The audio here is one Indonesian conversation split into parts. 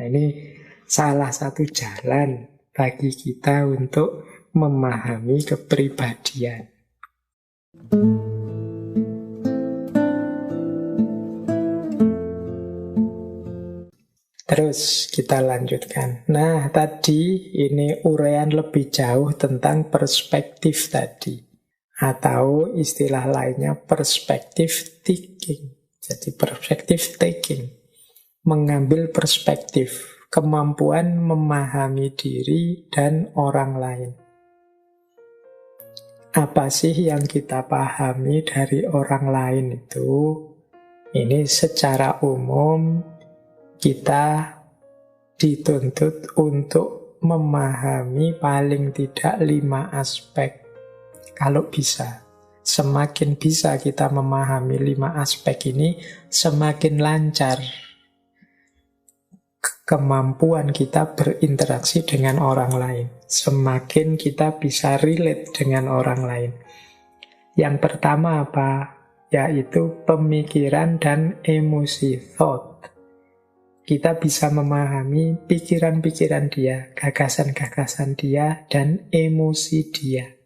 Nah, ini salah satu jalan bagi kita untuk memahami kepribadian. Terus kita lanjutkan. Nah, tadi ini uraian lebih jauh tentang perspektif tadi. Atau istilah lainnya perspektif taking. Jadi perspektif taking. Mengambil perspektif. Kemampuan memahami diri dan orang lain. Apa sih yang kita pahami dari orang lain itu? Ini secara umum kita dituntut untuk memahami paling tidak 5 aspek. Kalau bisa, semakin bisa kita memahami 5 aspek ini, semakin lancar kemampuan kita berinteraksi dengan orang lain. Semakin kita bisa relate dengan orang lain. Yang pertama apa? Yaitu pemikiran dan emosi, thought. Kita bisa memahami pikiran-pikiran dia, gagasan-gagasan dia, dan emosi dia.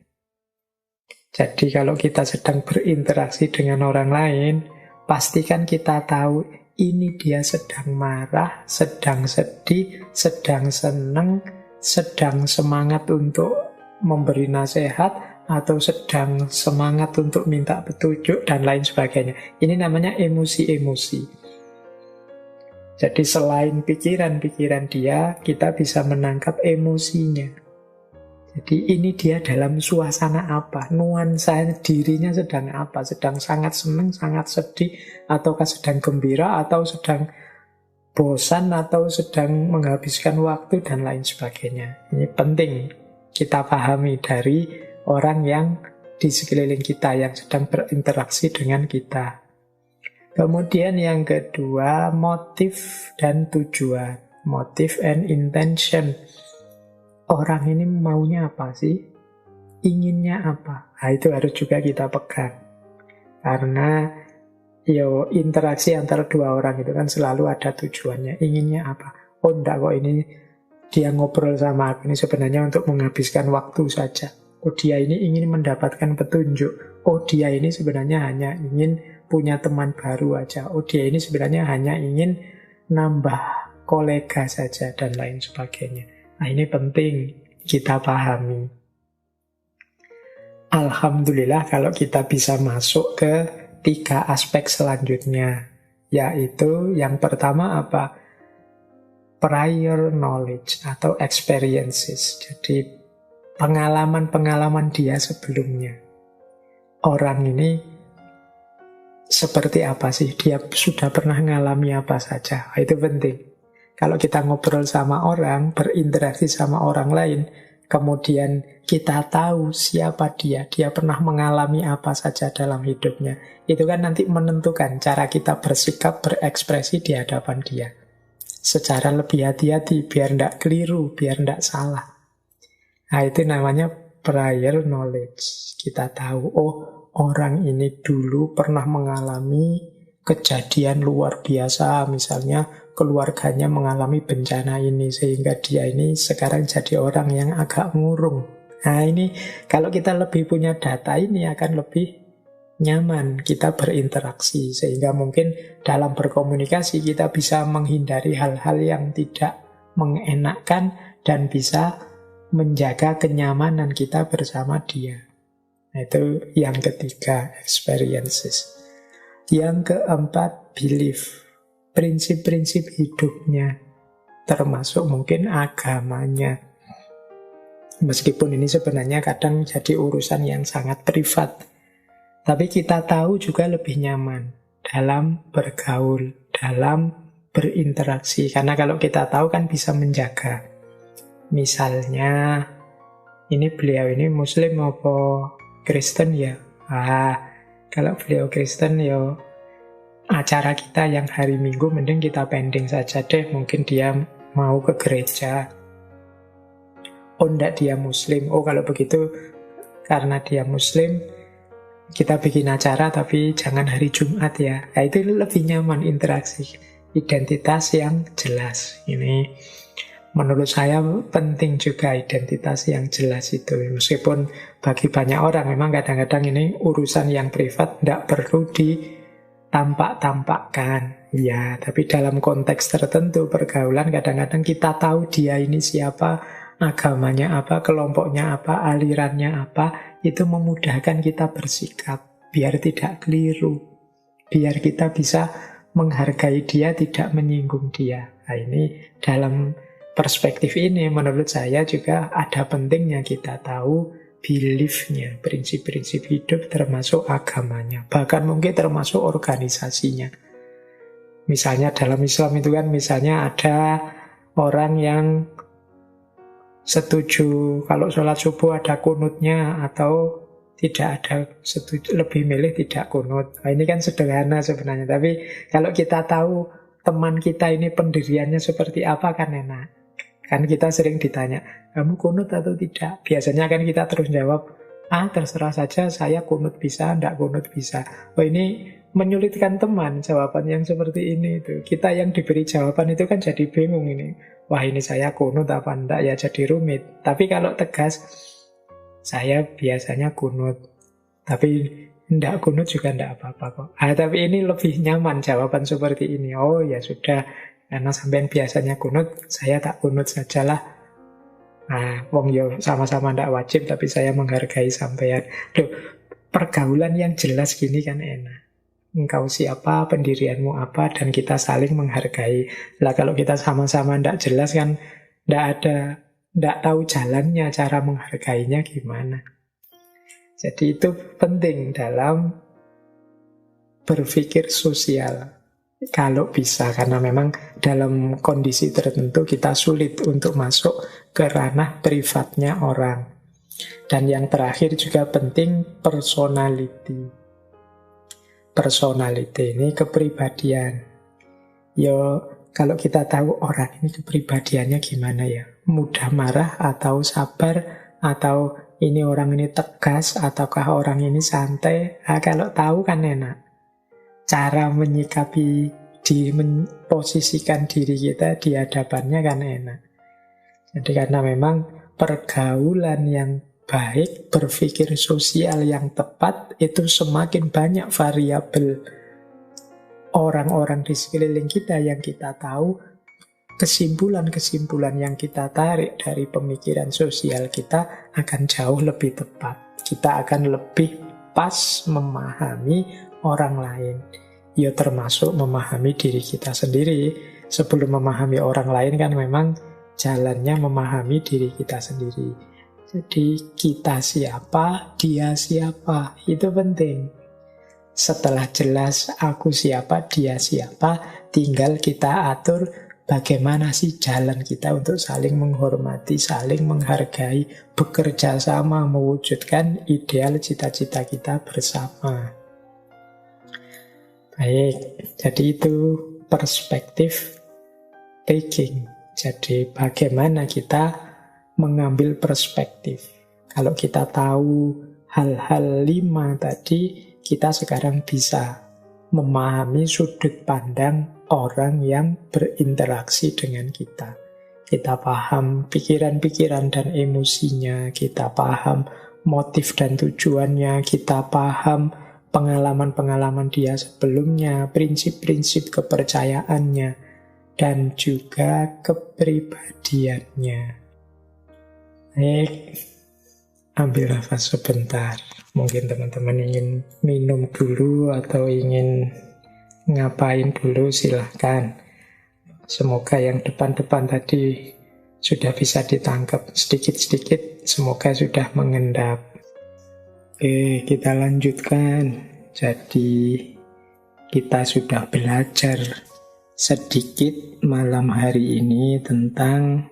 Jadi kalau kita sedang berinteraksi dengan orang lain, pastikan kita tahu ini dia sedang marah, sedang sedih, sedang senang, sedang semangat untuk memberi nasihat, atau sedang semangat untuk minta petunjuk, dan lain sebagainya. Ini namanya emosi-emosi. Jadi selain pikiran-pikiran dia, kita bisa menangkap emosinya. Jadi ini dia dalam suasana apa, nuansa dirinya sedang apa, sedang sangat senang, sangat sedih, ataukah sedang gembira, atau sedang bosan, atau sedang menghabiskan waktu, dan lain sebagainya. Ini penting kita pahami dari orang yang di sekeliling kita, yang sedang berinteraksi dengan kita. Kemudian yang kedua, motif dan tujuan. Motif and intention. Orang ini maunya apa sih? Inginnya apa? Nah, itu harus juga kita pegang. Karena interaksi antara dua orang itu kan selalu ada tujuannya. Inginnya apa? Oh enggak kok, ini dia ngobrol sama aku ini sebenarnya untuk menghabiskan waktu saja. Oh dia ini ingin mendapatkan petunjuk. Oh dia ini sebenarnya hanya ingin punya teman baru aja. Oh dia ini sebenarnya hanya ingin nambah kolega saja, dan lain sebagainya. Nah ini penting kita pahami. Alhamdulillah kalau kita bisa masuk ke 3 aspek selanjutnya. Yaitu yang pertama apa? Prior knowledge atau experiences. Jadi pengalaman-pengalaman dia sebelumnya. Orang ini seperti apa sih? Dia sudah pernah mengalami apa saja? Itu penting. Kalau kita ngobrol sama orang, berinteraksi sama orang lain, kemudian kita tahu siapa dia pernah mengalami apa saja dalam hidupnya, itu kan nanti menentukan cara kita bersikap, berekspresi di hadapan dia. Secara lebih hati-hati, biar tidak keliru, biar tidak salah. Nah itu namanya prior knowledge. Kita tahu, oh orang ini dulu pernah mengalami kejadian luar biasa, misalnya keluarganya mengalami bencana ini, sehingga dia ini sekarang jadi orang yang agak murung. Nah ini, kalau kita lebih punya data ini akan lebih nyaman kita berinteraksi, sehingga mungkin dalam berkomunikasi kita bisa menghindari hal-hal yang tidak mengenakkan dan bisa menjaga kenyamanan kita bersama dia. Itu yang ketiga, experiences. Yang keempat, belief. Prinsip-prinsip hidupnya. Termasuk mungkin agamanya. Meskipun ini sebenarnya kadang jadi urusan yang sangat privat. Tapi kita tahu juga lebih nyaman dalam bergaul, dalam berinteraksi. Karena kalau kita tahu kan bisa menjaga. Misalnya, ini beliau ini Muslim apa Kristen ya? Kalau beliau Kristen ya acara kita yang hari Minggu mending kita pending saja deh. Mungkin dia mau ke gereja. Oh enggak, dia Muslim. Oh kalau begitu karena dia Muslim kita bikin acara tapi jangan hari Jumat ya. Nah itu lebih nyaman interaksi. identitas yang jelas. Ini menurut saya penting juga identitas yang jelas itu. Meskipun bagi banyak orang memang kadang-kadang ini urusan yang privat, tidak perlu ditampak-tampakkan. Ya, tapi dalam konteks tertentu pergaulan kadang-kadang kita tahu dia ini siapa, agamanya apa, kelompoknya apa, alirannya apa, itu memudahkan kita bersikap biar tidak keliru, biar kita bisa menghargai dia, tidak menyinggung dia. Nah, ini dalam perspektif ini menurut saya juga ada pentingnya kita tahu belief-nya, prinsip-prinsip hidup termasuk agamanya, bahkan mungkin termasuk organisasinya. Misalnya dalam Islam itu kan misalnya ada orang yang setuju kalau sholat subuh ada kunutnya atau tidak ada, setuju, lebih milih tidak kunut. Nah, ini kan sederhana sebenarnya, tapi kalau kita tahu teman kita ini pendiriannya seperti apa kan enak. Kan kita sering ditanya, kamu kunut atau tidak? Biasanya kan kita terus jawab, terserah saja, saya kunut bisa, enggak kunut bisa. Oh, ini menyulitkan teman jawaban yang seperti ini itu. Kita yang diberi jawaban itu kan jadi bingung ini. Wah, ini saya kunut apa enggak, ya jadi rumit. Tapi kalau tegas, saya biasanya kunut. Tapi enggak kunut juga enggak apa-apa kok. Tapi ini lebih nyaman jawaban seperti ini. Oh ya sudah, karena sampean biasanya kunut, saya tak kunut sajalah. Wong yo sama-sama enggak wajib, tapi saya menghargai sampean. Loh, pergaulan yang jelas gini kan enak. Engkau siapa, pendirianmu apa, dan kita saling menghargai. Lah kalau kita sama-sama enggak jelas kan enggak tahu jalannya, cara menghargainya gimana. Jadi itu penting dalam berpikir sosial. Kalau bisa, karena memang dalam kondisi tertentu kita sulit untuk masuk ke ranah privatnya orang. Dan yang terakhir juga penting, personality. Personality ini kepribadian. Kalau kita tahu orang ini kepribadiannya gimana ya, mudah marah atau sabar, atau ini orang ini tegas, ataukah orang ini santai. Kalau tahu kan enak. Cara menyikapi, memposisikan diri kita di hadapannya kan enak. Jadi karena memang pergaulan yang baik, berpikir sosial yang tepat, itu semakin banyak variabel orang-orang di sekeliling kita yang kita tahu, kesimpulan-kesimpulan yang kita tarik dari pemikiran sosial kita akan jauh lebih tepat. Kita akan lebih pas memahami orang lain. Ya termasuk memahami diri kita sendiri. Sebelum memahami orang lain kan memang jalannya memahami diri kita sendiri. Jadi kita siapa, dia siapa, itu penting. Setelah jelas aku siapa, dia siapa, tinggal kita atur bagaimana sih jalan kita untuk saling menghormati, saling menghargai, bekerja sama mewujudkan ideal cita-cita kita bersama. Baik, jadi itu perspektif taking. Jadi bagaimana kita mengambil perspektif. Kalau kita tahu hal-hal 5 tadi, kita sekarang bisa memahami sudut pandang orang yang berinteraksi dengan kita. Kita paham pikiran-pikiran dan emosinya, kita paham motif dan tujuannya, kita paham pengalaman-pengalaman dia sebelumnya, prinsip-prinsip kepercayaannya, dan juga kepribadiannya. Baik, ambil nafas sebentar. Mungkin teman-teman ingin minum dulu atau ingin ngapain dulu, silahkan. Semoga yang depan-depan tadi sudah bisa ditangkap sedikit-sedikit, semoga sudah mengendap. Oke, kita lanjutkan. Jadi kita sudah belajar sedikit malam hari ini tentang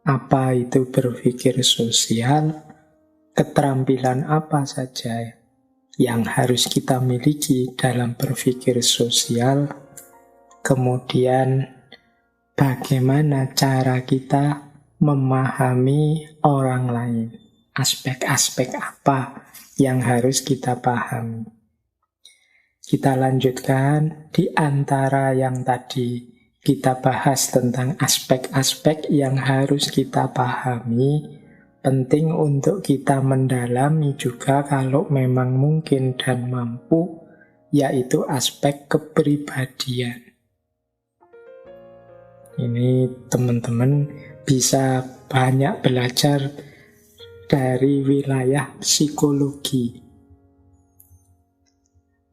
apa itu berpikir sosial, keterampilan apa saja yang harus kita miliki dalam berpikir sosial, kemudian bagaimana cara kita memahami orang lain, aspek-aspek apa yang harus kita pahami. Kita lanjutkan di antara yang tadi kita bahas tentang aspek-aspek yang harus kita pahami. Penting untuk kita mendalami juga kalau memang mungkin dan mampu, yaitu aspek kepribadian. Ini teman-teman bisa banyak belajar dari wilayah psikologi.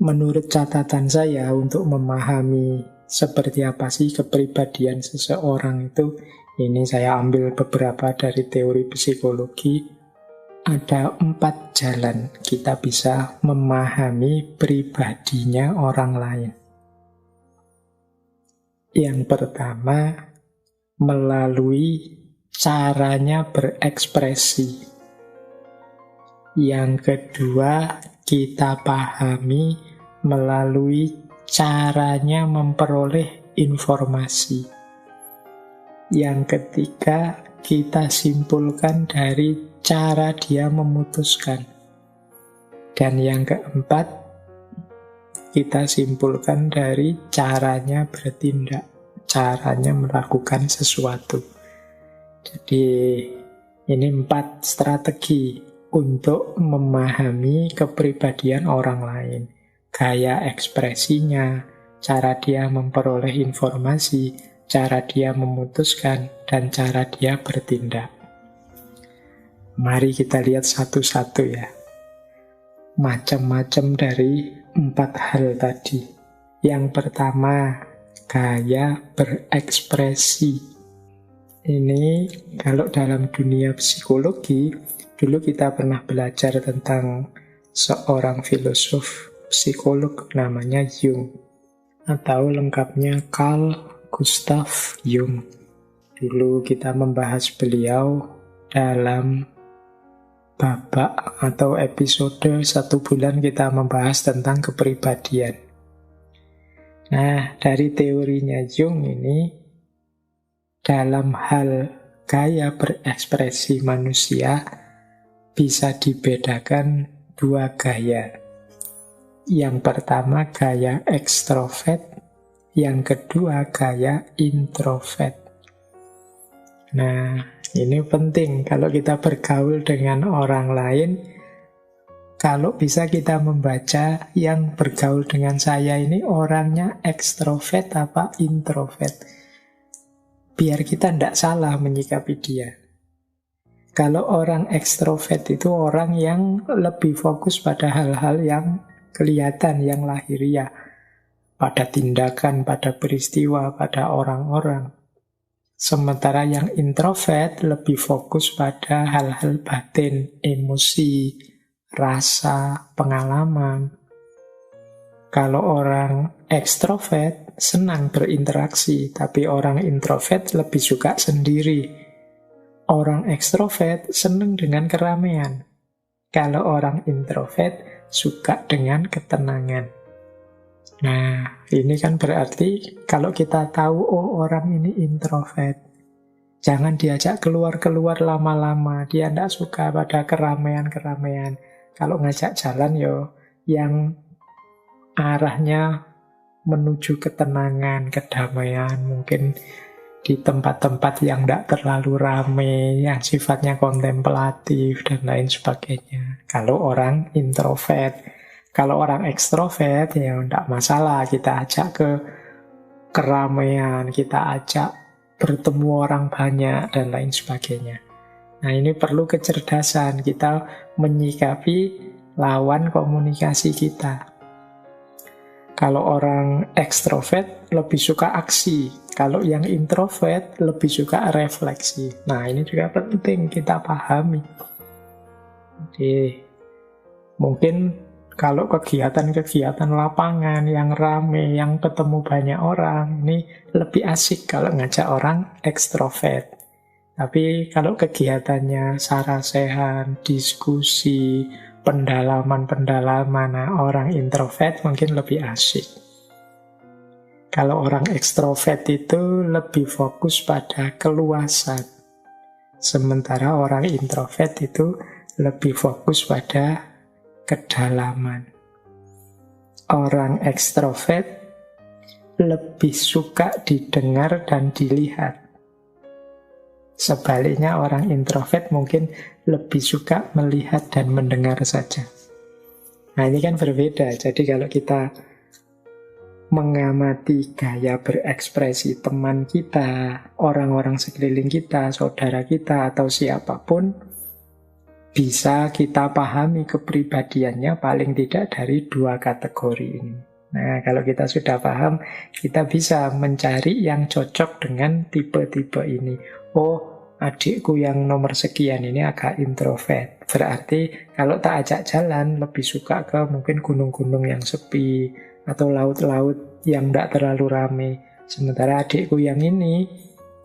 Menurut catatan saya, untuk memahami seperti apa sih kepribadian seseorang itu, ini saya ambil beberapa dari teori psikologi, ada 4 jalan kita bisa memahami pribadinya orang lain. Yang pertama, melalui caranya berekspresi. Yang kedua, kita pahami melalui caranya memperoleh informasi. Yang ketiga, kita simpulkan dari cara dia memutuskan. Dan yang keempat, kita simpulkan dari caranya bertindak, caranya melakukan sesuatu. Jadi ini 4 strategi untuk memahami kepribadian orang lain. Gaya ekspresinya, cara dia memperoleh informasi, cara dia memutuskan, dan cara dia bertindak. Mari kita lihat satu-satu ya. Macam-macam dari 4 hal tadi. Yang pertama, gaya berekspresi. Ini kalau dalam dunia psikologi, dulu kita pernah belajar tentang seorang filosof psikolog namanya Jung, atau lengkapnya Carl Gustav Jung. Dulu kita membahas beliau dalam babak atau episode 1 bulan kita membahas tentang kepribadian. Nah, dari teorinya Jung ini, dalam hal gaya berekspresi manusia bisa dibedakan 2 gaya. Yang pertama gaya ekstrovert, yang kedua gaya introvert. Nah, ini penting kalau kita bergaul dengan orang lain. Kalau bisa kita membaca yang bergaul dengan saya ini orangnya ekstrovert apa introvert, biar kita tidak salah menyikapi dia. Kalau orang ekstrovert itu orang yang lebih fokus pada hal-hal yang kelihatan, yang lahiriah, pada tindakan, pada peristiwa, pada orang-orang. Sementara yang introvert lebih fokus pada hal-hal batin, emosi, rasa, pengalaman. Kalau orang ekstrovert senang berinteraksi, tapi orang introvert lebih suka sendiri. Orang ekstrovert senang dengan keramaian. Kalau orang introvert suka dengan ketenangan. Nah, ini kan berarti kalau kita tahu, oh orang ini introvert, jangan diajak keluar-keluar lama-lama. Dia tidak suka pada keramaian-keramaian. Kalau ngajak jalan yang arahnya menuju ketenangan, kedamaian, mungkin di tempat-tempat yang tidak terlalu ramai, yang sifatnya kontemplatif, dan lain sebagainya. Kalau orang introvert. Kalau orang ekstrovert, ya tidak masalah, kita ajak ke keramaian, kita ajak bertemu orang banyak, dan lain sebagainya. Nah, ini perlu kecerdasan, kita menyikapi lawan komunikasi kita. Kalau orang ekstrovert lebih suka aksi, kalau yang introvert lebih suka refleksi. Nah, ini juga penting kita pahami. Jadi, mungkin kalau kegiatan-kegiatan lapangan yang rame, yang ketemu banyak orang, ini lebih asik kalau ngajak orang ekstrovert. Tapi kalau kegiatannya sarasehan, diskusi, pendalaman-pendalaman, nah orang introvert mungkin lebih asik. Kalau orang ekstrovert itu lebih fokus pada keluasan. Sementara orang introvert itu lebih fokus pada kedalaman. Orang ekstrovert lebih suka didengar dan dilihat. Sebaliknya orang introvert mungkin lebih suka melihat dan mendengar saja. Nah ini kan berbeda. Jadi kalau kita mengamati gaya berekspresi teman kita, orang-orang sekeliling kita, saudara kita, atau siapapun, bisa kita pahami kepribadiannya paling tidak dari dua kategori ini. Nah, kalau kita sudah paham, kita bisa mencari yang cocok dengan tipe-tipe ini. Oh, adikku yang nomor sekian ini agak introvert. Berarti kalau tak ajak jalan, lebih suka ke mungkin gunung-gunung yang sepi, atau laut-laut yang tidak terlalu ramai. Sementara adikku yang ini,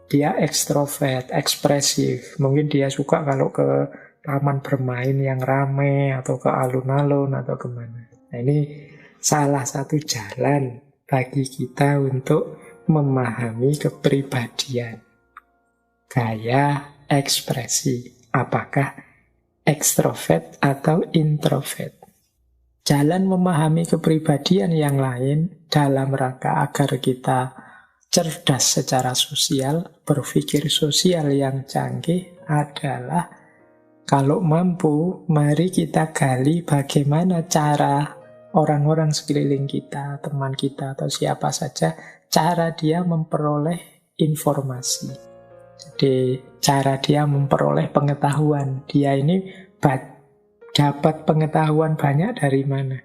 dia ekstrovert, ekspresif. Mungkin dia suka kalau ke taman bermain yang ramai, atau ke alun-alun, atau kemana. Nah ini salah satu jalan bagi kita untuk memahami kepribadian. Gaya ekspresi. Apakah ekstrovert atau introvert? Jalan memahami kepribadian yang lain dalam rangka agar kita cerdas secara sosial, berpikir sosial yang canggih adalah kalau mampu, mari kita gali bagaimana cara orang-orang sekeliling kita, teman kita, atau siapa saja, cara dia memperoleh informasi. Jadi, cara dia memperoleh pengetahuan. Dia ini dapat pengetahuan banyak dari mana.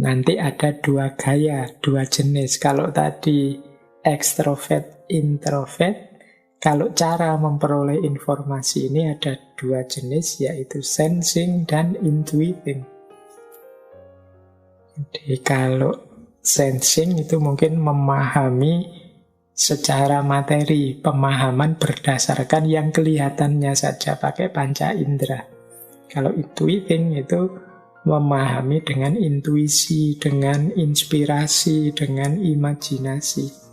Nanti ada dua gaya, dua jenis. Kalau tadi ekstrovert, introvert, kalau cara memperoleh informasi ini ada dua jenis, yaitu sensing dan intuiting. Jadi kalau sensing itu mungkin memahami secara materi, pemahaman berdasarkan yang kelihatannya saja pakai panca indera. Kalau intuiting itu memahami dengan intuisi, dengan inspirasi, dengan imajinasi.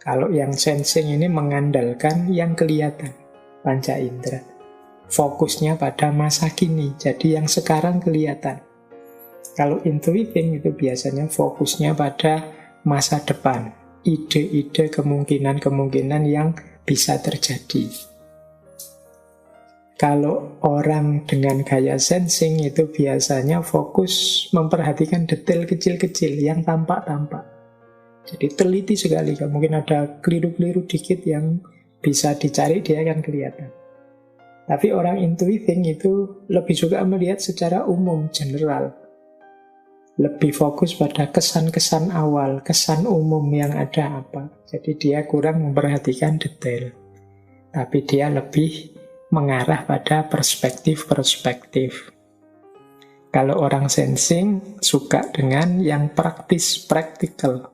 Kalau yang sensing ini mengandalkan yang kelihatan, panca indera. Fokusnya pada masa kini, jadi yang sekarang kelihatan. Kalau intuiting itu biasanya fokusnya pada masa depan, ide-ide, kemungkinan-kemungkinan yang bisa terjadi. Kalau orang dengan gaya sensing itu biasanya fokus memperhatikan detail kecil-kecil yang tampak-tampak. Jadi teliti sekali, mungkin ada keliru-keliru dikit yang bisa dicari, dia akan kelihatan. Tapi orang intuiting itu lebih suka melihat secara umum, general. Lebih fokus pada kesan-kesan awal, kesan umum yang ada apa. Jadi dia kurang memperhatikan detail. Tapi dia lebih mengarah pada perspektif-perspektif. Kalau orang sensing suka dengan yang praktis, practical,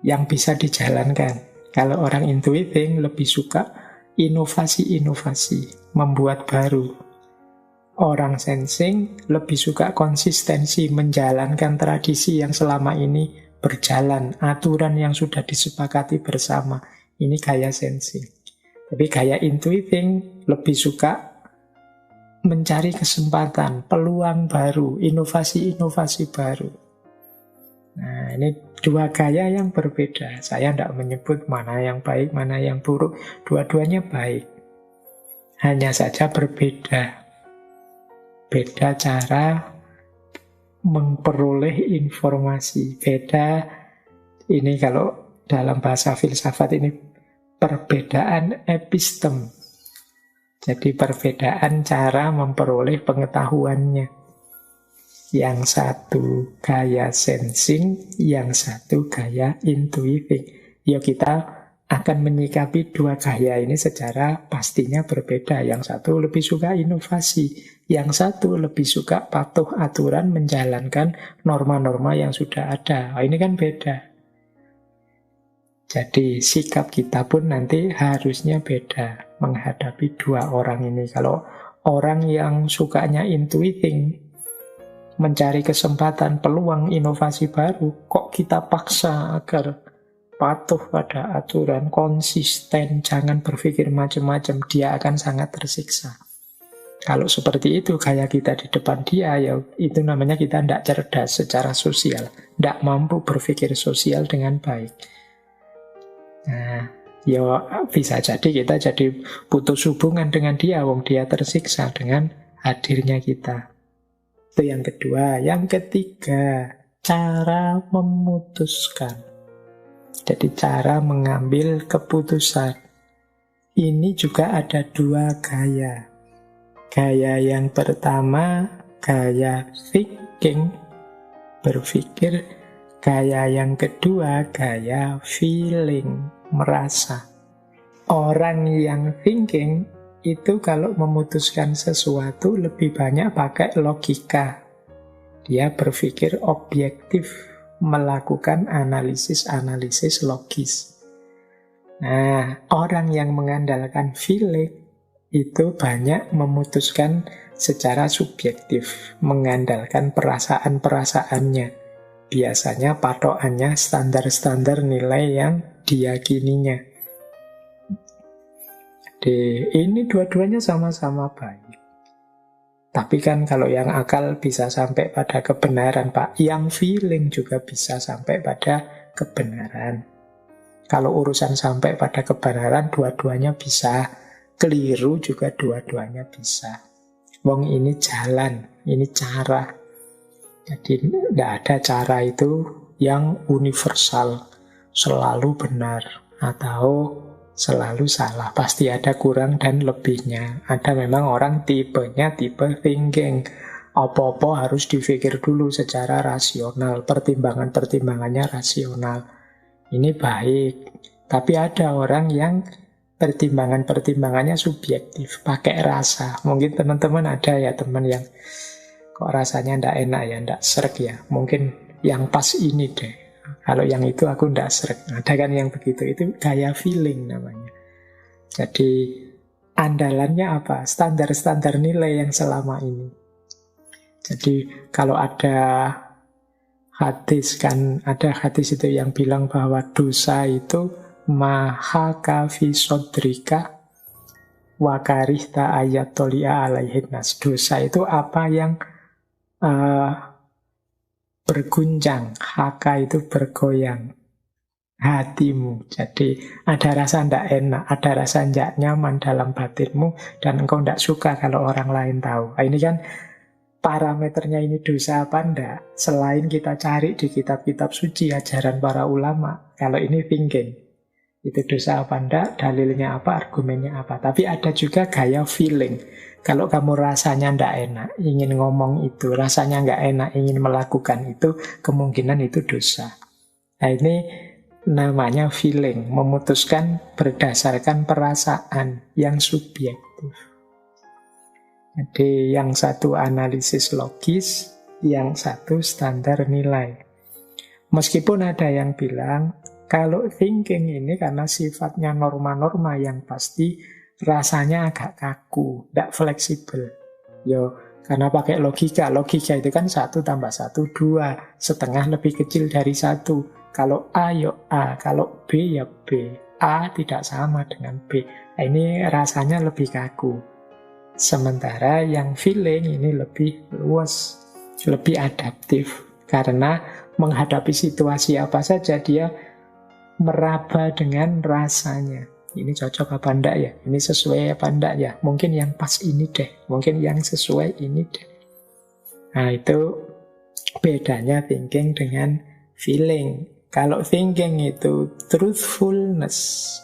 yang bisa dijalankan. Kalau orang intuiting lebih suka inovasi-inovasi, membuat baru. Orang sensing lebih suka konsistensi, menjalankan tradisi yang selama ini berjalan, aturan yang sudah disepakati bersama. Ini gaya sensing. Tapi gaya intuiting lebih suka mencari kesempatan, peluang baru, inovasi-inovasi baru. Nah, ini dua gaya yang berbeda. Saya tidak menyebut mana yang baik, mana yang buruk. Dua-duanya baik. Hanya saja berbeda. Beda cara memperoleh informasi. Beda, ini kalau dalam bahasa filsafat ini perbedaan epistem. Jadi perbedaan cara memperoleh pengetahuannya. Yang satu gaya sensing, yang satu gaya intuiting. Ya kita akan menyikapi dua gaya ini secara pastinya berbeda. Yang satu lebih suka inovasi, yang satu lebih suka patuh aturan, menjalankan norma-norma yang sudah ada. Ini kan beda. Jadi sikap kita pun nanti harusnya beda menghadapi dua orang ini. Kalau orang yang sukanya intuiting, mencari kesempatan, peluang, inovasi baru, kok kita paksa agar patuh pada aturan, konsisten, jangan berpikir macam-macam, dia akan sangat tersiksa. Kalau seperti itu gaya kita di depan dia, ya itu namanya kita tidak cerdas secara sosial, tidak mampu berpikir sosial dengan baik. Nah, ya bisa jadi kita jadi putus hubungan dengan dia, wong dia tersiksa dengan hadirnya kita. Itu yang kedua. Yang ketiga, cara memutuskan. Jadi cara mengambil keputusan. Ini juga ada dua gaya. Gaya yang pertama, gaya thinking, berpikir. Gaya yang kedua, gaya feeling, merasa. Orang yang thinking itu kalau memutuskan sesuatu lebih banyak pakai logika. Dia berpikir objektif, melakukan analisis-analisis logis. Nah, orang yang mengandalkan feeling itu banyak memutuskan secara subjektif, mengandalkan perasaan-perasaannya. Biasanya patokannya standar-standar nilai yang diyakininya. Jadi ini dua-duanya sama-sama baik. Tapi kan kalau yang akal bisa sampai pada kebenaran, Pak, yang feeling juga bisa sampai pada kebenaran. Kalau urusan sampai pada kebenaran, dua-duanya bisa. Keliru juga dua-duanya bisa. Wong ini jalan, ini cara. Jadi tidak ada cara itu yang universal, selalu benar, atau selalu salah. Pasti ada kurang dan lebihnya. Ada memang orang tipenya tipe thinking. Apa-apa harus dipikir dulu secara rasional. Pertimbangan-pertimbangannya rasional. Ini baik. Tapi ada orang yang pertimbangan-pertimbangannya subjektif, pakai rasa. Mungkin teman-teman ada ya teman yang kok rasanya ndak enak ya, ndak srek ya. Mungkin yang pas ini deh. Kalau yang itu aku ndak srek. Ada kan yang begitu. Itu gaya feeling namanya. Jadi andalannya apa? Standar-standar nilai yang selama ini. Jadi kalau ada hadis kan, ada hadis itu yang bilang bahwa dosa itu maha kafi sodrika wakarihta ayat tolia alaihin nas. Dosa itu apa yang berguncang, haka itu bergoyang hatimu. Jadi ada rasa ndak enak, ada rasa ndak nyaman dalam batinmu, dan engkau ndak suka kalau orang lain tahu. Nah, ini kan parameternya ini dosa apa ndak, selain kita cari di kitab-kitab suci ajaran para ulama. Kalau ini thinking, itu dosa apa ndak, dalilnya apa, argumennya apa. Tapi ada juga gaya feeling. Kalau kamu rasanya ndak enak, ingin ngomong itu, rasanya nggak enak, ingin melakukan itu, kemungkinan itu dosa. Nah ini namanya feeling, memutuskan berdasarkan perasaan yang subjektif. Jadi yang satu analisis logis, yang satu standar nilai. Meskipun ada yang bilang, kalau thinking ini karena sifatnya norma-norma yang pasti, rasanya agak kaku, tidak fleksibel. Yo, karena pakai logika. Logika itu kan 1 tambah 1, 2. Setengah lebih kecil dari 1. Kalau A, ya A. Kalau B, ya B. A tidak sama dengan B. Nah, ini rasanya lebih kaku. Sementara yang feeling ini lebih luas, lebih adaptif. Karena menghadapi situasi apa saja, dia meraba dengan rasanya. Ini cocok apa enggak ya? Ini sesuai apa enggak ya? Mungkin yang pas ini deh. Mungkin yang sesuai ini deh. Nah itu bedanya thinking dengan feeling. Kalau thinking itu truthfulness,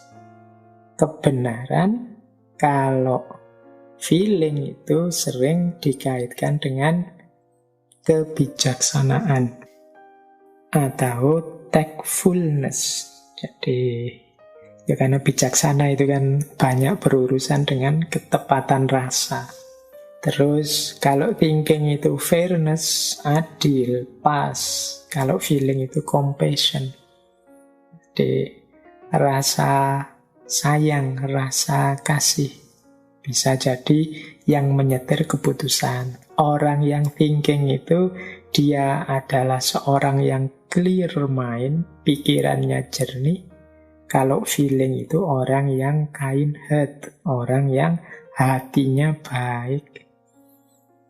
kebenaran. Kalau feeling itu sering dikaitkan dengan kebijaksanaan atau tactfulness. Jadi ya karena bijaksana itu kan banyak berurusan dengan ketepatan rasa. Terus kalau thinking itu fairness, adil, pas. Kalau feeling itu compassion. Jadi rasa sayang, rasa kasih. Bisa jadi yang menyetir keputusan. Orang yang thinking itu dia adalah seorang yang clear mind, pikirannya jernih. Kalau feeling itu orang yang kind heart, orang yang hatinya baik.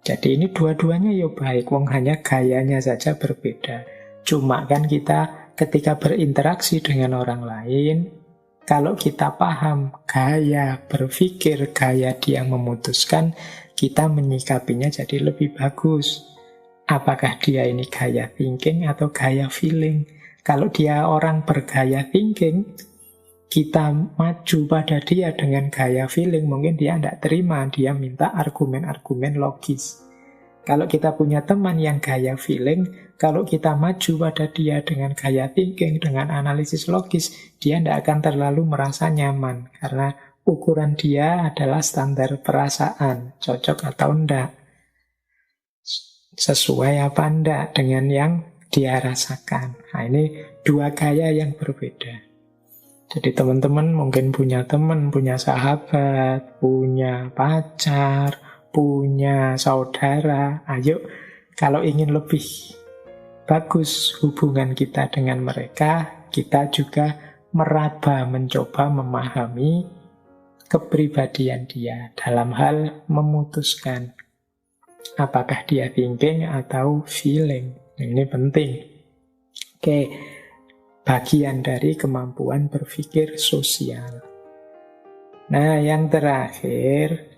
Jadi ini dua-duanya ya baik, wong hanya gayanya saja berbeda. Cuma kan kita ketika berinteraksi dengan orang lain, kalau kita paham gaya berpikir, gaya dia memutuskan, kita menyikapinya jadi lebih bagus. Apakah dia ini gaya thinking atau gaya feeling? Kalau dia orang bergaya thinking, kita maju pada dia dengan gaya feeling, mungkin dia tidak terima, dia minta argumen-argumen logis. Kalau kita punya teman yang gaya feeling, kalau kita maju pada dia dengan gaya thinking, dengan analisis logis, dia tidak akan terlalu merasa nyaman, karena ukuran dia adalah standar perasaan, cocok atau enggak, sesuai apa enggak dengan yang dia rasakan. Nah, ini dua gaya yang berbeda. Jadi teman-teman mungkin punya teman, punya sahabat, punya pacar, punya saudara. Ayo, kalau ingin lebih bagus hubungan kita dengan mereka, kita juga meraba, mencoba memahami kepribadian dia dalam hal memutuskan apakah dia thinking atau feeling. Ini penting. Oke, bagian dari kemampuan berpikir sosial. Nah, yang terakhir,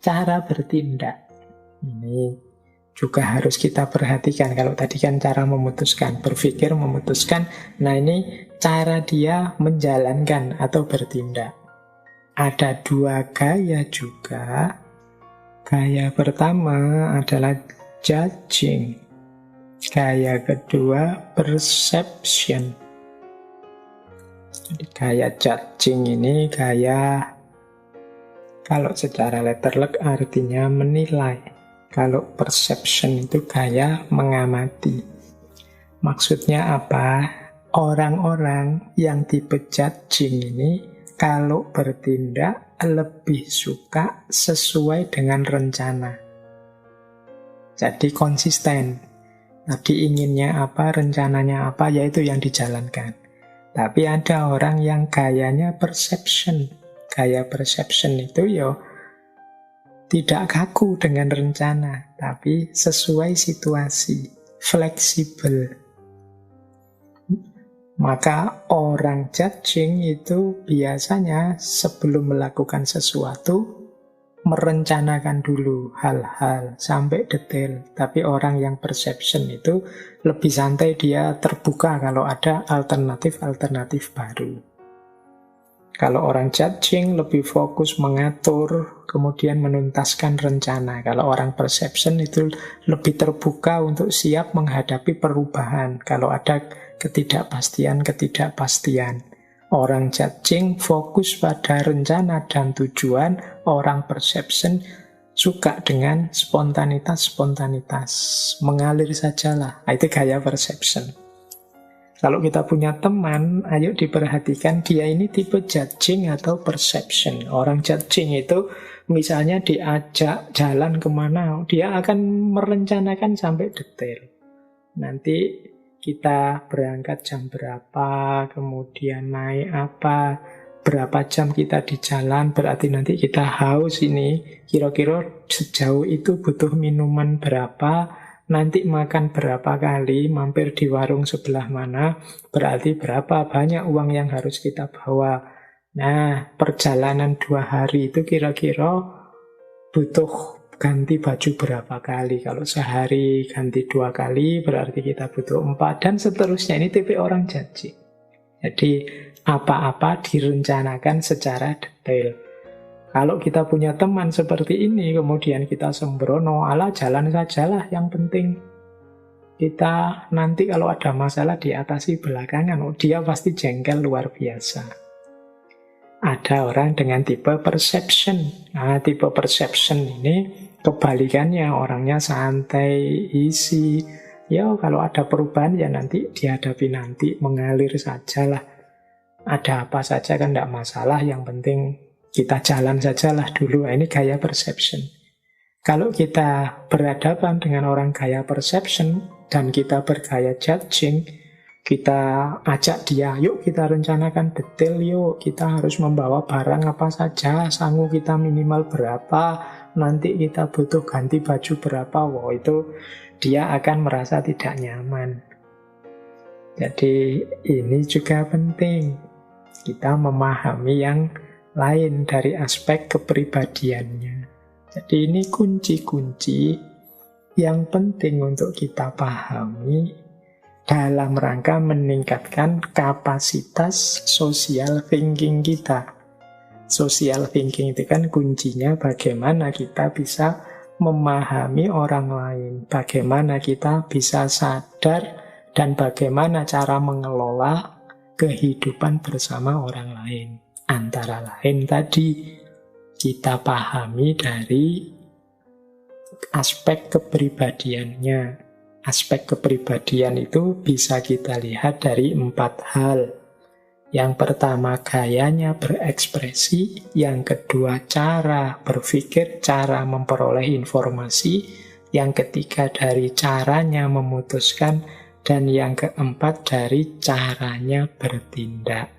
cara bertindak. Ini juga harus kita perhatikan. Kalau tadi kan cara memutuskan, berpikir memutuskan. Nah, ini cara dia menjalankan atau bertindak. Ada dua gaya juga. Gaya pertama adalah judging. Gaya kedua, perception. Jadi gaya judging ini gaya, kalau secara letterlek artinya menilai. Kalau perception itu gaya mengamati. Maksudnya apa? Orang-orang yang tipe judging ini kalau bertindak lebih suka sesuai dengan rencana. Jadi konsisten. Tadi inginnya apa, rencananya apa, yaitu yang dijalankan. Tapi ada orang yang gayanya perception. Gaya perception itu tidak kaku dengan rencana, tapi sesuai situasi, fleksibel. Maka orang judging itu biasanya sebelum melakukan sesuatu, merencanakan dulu hal-hal sampai detail. Tapi orang yang perception itu lebih santai, dia terbuka kalau ada alternatif-alternatif baru. Kalau orang judging lebih fokus mengatur, kemudian menuntaskan rencana. Kalau orang perception itu lebih terbuka untuk siap menghadapi perubahan. Kalau ada ketidakpastian. Orang judging fokus pada rencana dan tujuan, orang perception suka dengan spontanitas, mengalir sajalah. Itu gaya perception. Kalau kita punya teman, ayo diperhatikan dia ini tipe judging atau perception. Orang judging itu misalnya diajak jalan kemana, dia akan merencanakan sampai detail. Nanti kita berangkat jam berapa, kemudian naik apa, berapa jam kita di jalan, berarti nanti kita haus ini, kira-kira sejauh itu butuh minuman berapa, nanti makan berapa kali, mampir di warung sebelah mana, berarti berapa banyak uang yang harus kita bawa. Nah, perjalanan 2 hari itu kira-kira butuh ganti baju berapa kali. Kalau sehari ganti 2 kali, berarti kita butuh 4, dan seterusnya. Ini tipe orang judging. Jadi apa-apa direncanakan secara detail. Kalau kita punya teman seperti ini, kemudian kita sembrono, ala jalan sajalah, yang penting kita nanti kalau ada masalah diatasi belakangan. Dia pasti jengkel luar biasa. Ada orang dengan tipe perception. Nah, tipe perception ini kebalikannya, orangnya santai, easy. Ya, kalau ada perubahan ya nanti dihadapi nanti, mengalir sajalah. Ada apa saja kan tidak masalah, yang penting kita jalan sajalah dulu. Ini gaya perception. Kalau kita berhadapan dengan orang gaya perception dan kita bergaya judging, kita ajak dia, yuk kita rencanakan detail, yuk kita harus membawa barang apa saja, sangu kita minimal berapa, nanti kita butuh ganti baju berapa, wah itu dia akan merasa tidak nyaman. Jadi ini juga penting, kita memahami yang lain dari aspek kepribadiannya. Jadi ini kunci-kunci yang penting untuk kita pahami dalam rangka meningkatkan kapasitas social thinking kita. Social thinking itu kan kuncinya bagaimana kita bisa memahami orang lain, bagaimana kita bisa sadar, dan bagaimana cara mengelola kehidupan bersama orang lain. Antara lain tadi, kita pahami dari aspek kepribadiannya. Aspek kepribadian itu bisa kita lihat dari 4 hal. Yang pertama, gayanya berekspresi. Yang kedua, cara berpikir, cara memperoleh informasi. Yang ketiga, dari caranya memutuskan. Dan yang keempat, dari caranya bertindak.